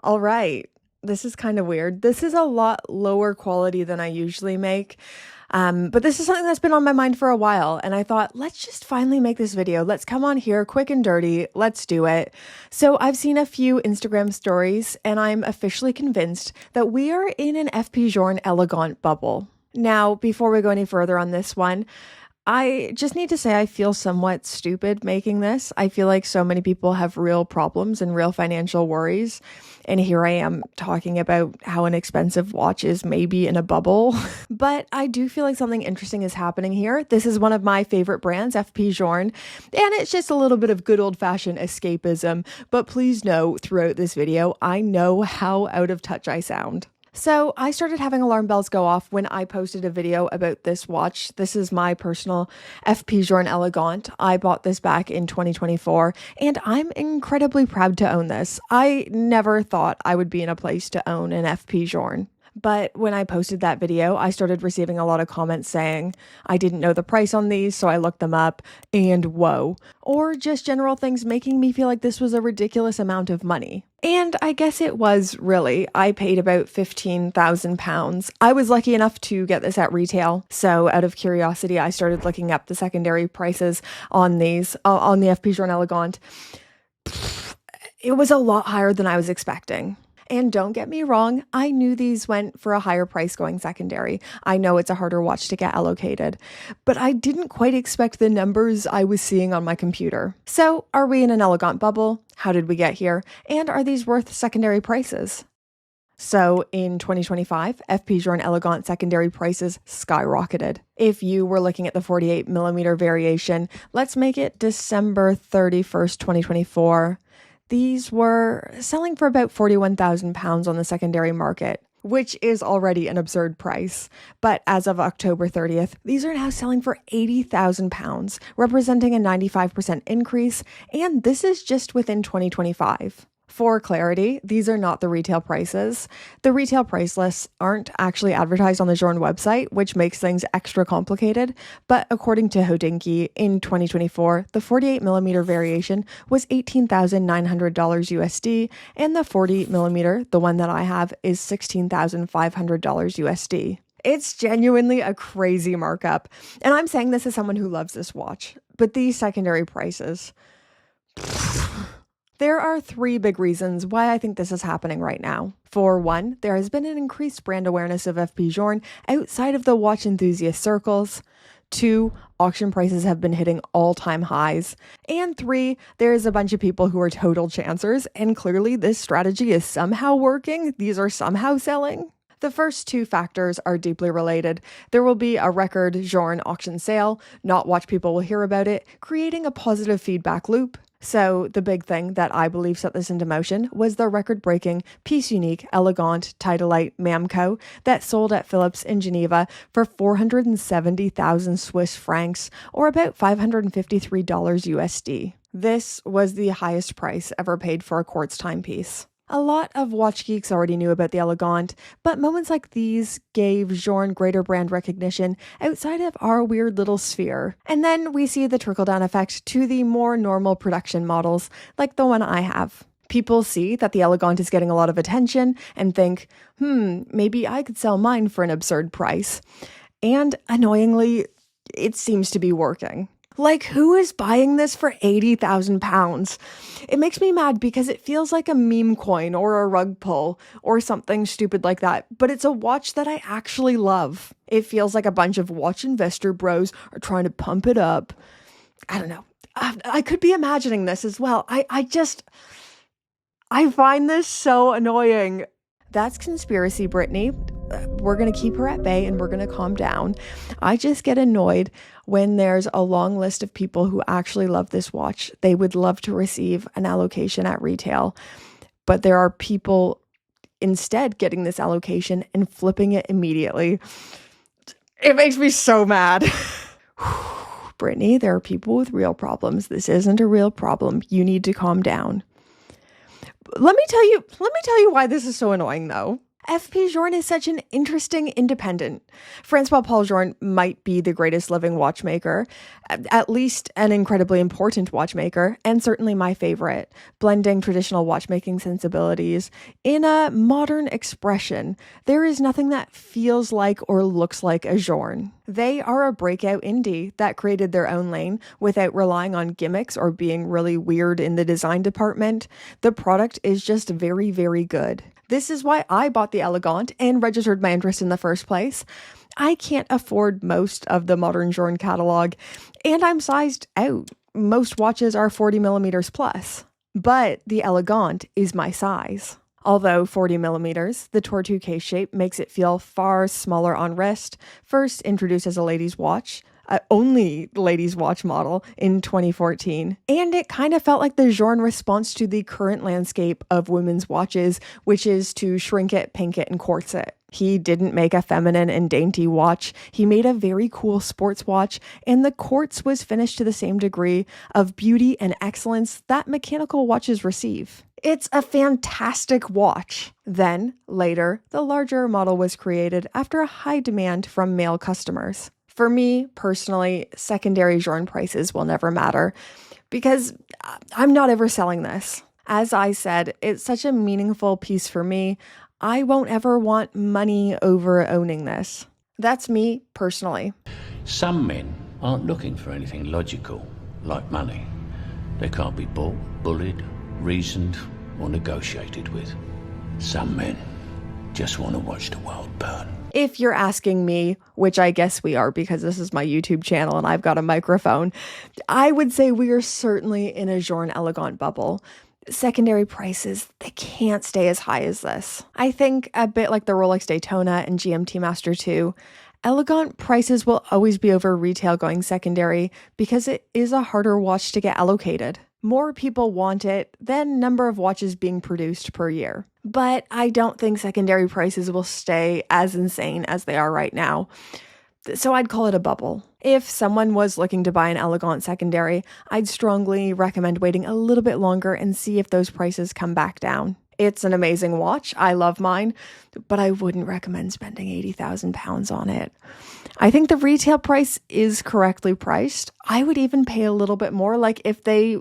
All right. This is kind of weird. This is a lot lower quality than I usually make. But this is something that's been on my mind for a while, and I thought, let's just finally make this video. Let's come on here quick and dirty. Let's do it. So I've seen a few Instagram stories, and I'm officially convinced that we are in an FP Journe Elegante bubble. Now, before we go any further on this one, I just need to say I feel somewhat stupid making this. I feel like so many people have real problems and real financial worries. And here I am talking about how an expensive watch is maybe in a bubble. But I do feel like something interesting is happening here. This is one of my favorite brands, FP Journe. And it's just a little bit of good old-fashioned escapism. But please know throughout this video, I know how out of touch I sound. So I started having alarm bells go off when I posted a video about this watch. This is my personal FP Journe Elegante. I bought this back in 2024, and I'm incredibly proud to own this. I never thought I would be in a place to own an FP Journe. But when I posted that video, I started receiving a lot of comments saying I didn't know the price on these, so I looked them up, and whoa. Or just general things making me feel like this was a ridiculous amount of money. And I guess it was, really. I paid about £15,000. I was lucky enough to get this at retail, so out of curiosity, I started looking up the secondary prices on these, on the FP Journe Elegante. It was a lot higher than I was expecting. And don't get me wrong, I knew these went for a higher price going secondary. I know it's a harder watch to get allocated, but I didn't quite expect the numbers I was seeing on my computer. So, are we in an Elegante bubble? How did we get here? And are these worth secondary prices? So, in 2025, FP Journe Elegante secondary prices skyrocketed. If you were looking at the 48mm variation, let's make it December 31st, 2024. These were selling for about £41,000 on the secondary market, which is already an absurd price. But as of October 30th, these are now selling for £80,000, representing a 95% increase, and this is just within 2025. For clarity, these are not the retail prices. The retail price lists aren't actually advertised on the Journe website, which makes things extra complicated. But according to Hodinkee, in 2024, the 48mm variation was $18,900 USD, and the 40mm, the one that I have, is $16,500 USD. It's genuinely a crazy markup. And I'm saying this as someone who loves this watch. But these secondary prices... There are three big reasons why I think this is happening right now. For one, there has been an increased brand awareness of FP Journe outside of the watch enthusiast circles. 2, auction prices have been hitting all-time highs. And 3, there is a bunch of people who are total chancers, and clearly this strategy is somehow working. These are somehow selling. The first two factors are deeply related. There will be a record Journe auction sale, not watch people will hear about it, creating a positive feedback loop. So the big thing that I believe set this into motion was the record-breaking Piece Unique Elegante Tidalite Mamco that sold at Philips in Geneva for 470,000 Swiss francs, or about $553 USD. This was the highest price ever paid for a quartz timepiece. A lot of watch geeks already knew about the Elegante, but moments like these gave Journe greater brand recognition outside of our weird little sphere. And then we see the trickle-down effect to the more normal production models, like the one I have. People see that the Elegante is getting a lot of attention and think, maybe I could sell mine for an absurd price. And annoyingly, it seems to be working. Like, who is buying this for £80,000? It makes me mad because it feels like a meme coin or a rug pull or something stupid like that, but it's a watch that I actually love. It feels like a bunch of watch investor bros are trying to pump it up. I don't know. I could be imagining this as well. I find this so annoying. That's conspiracy, Brittany. We're going to keep her at bay and we're going to calm down. I just get annoyed when there's a long list of people who actually love this watch. They would love to receive an allocation at retail, but there are people instead getting this allocation and flipping it immediately. It makes me so mad. Brittany, there are people with real problems. This isn't a real problem. You need to calm down. Let me tell you why this is so annoying though. FP Journe is such an interesting independent. Francois-Paul Journe might be the greatest living watchmaker, at least an incredibly important watchmaker, and certainly my favorite, blending traditional watchmaking sensibilities in a modern expression. There is nothing that feels like or looks like a Journe. They are a breakout indie that created their own lane without relying on gimmicks or being really weird in the design department. The product is just very, very good. This is why I bought the Elegante and registered my interest in the first place. I can't afford most of the modern Journe catalog, and I'm sized out. Most watches are 40 millimeters plus, but the Elegante is my size. Although 40 millimeters, the Tortue case shape makes it feel far smaller on wrist, first introduced as a ladies' watch, only ladies' watch model in 2014. And it kind of felt like the Journe response to the current landscape of women's watches, which is to shrink it, pink it, and quartz it. He didn't make a feminine and dainty watch. He made a very cool sports watch, and the quartz was finished to the same degree of beauty and excellence that mechanical watches receive. It's a fantastic watch. Then, later, the larger model was created after a high demand from male customers. For me, personally, secondary Journe prices will never matter because I'm not ever selling this. As I said, it's such a meaningful piece for me. I won't ever want money over owning this. That's me, personally. Some men aren't looking for anything logical, like money. They can't be bought, bullied, reasoned, or negotiated with. Some men just want to watch the world burn. If you're asking me, which I guess we are because this is my YouTube channel and I've got a microphone, I would say we are certainly in a Journe Elegante bubble. Secondary prices, they can't stay as high as this. I think a bit like the Rolex Daytona and GMT Master 2, Elegante prices will always be over retail going secondary because it is a harder watch to get allocated. More people want it than number of watches being produced per year. But I don't think secondary prices will stay as insane as they are right now. So I'd call it a bubble. If someone was looking to buy an Elegante secondary, I'd strongly recommend waiting a little bit longer and see if those prices come back down. It's an amazing watch. I love mine, but I wouldn't recommend spending £80,000 on it. I think the retail price is correctly priced. I would even pay a little bit more. Like if they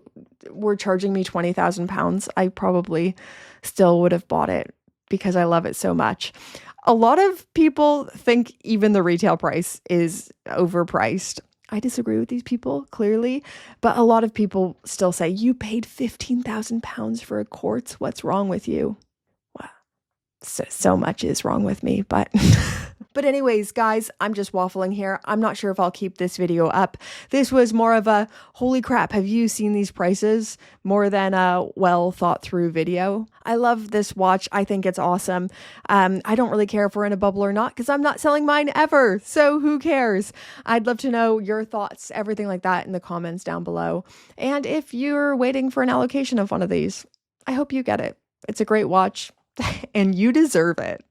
were charging me £20,000, I probably still would have bought it because I love it so much. A lot of people think even the retail price is overpriced. I disagree with these people, clearly, but a lot of people still say, you paid £15,000 for a quartz. What's wrong with you? Well, so much is wrong with me, but... But anyways, guys, I'm just waffling here. I'm not sure if I'll keep this video up. This was more of a, holy crap, have you seen these prices? More than a well thought through video. I love this watch. I think it's awesome. I don't really care if we're in a bubble or not because I'm not selling mine ever. So who cares? I'd love to know your thoughts, everything like that in the comments down below. And if you're waiting for an allocation of one of these, I hope you get it. It's a great watch and you deserve it.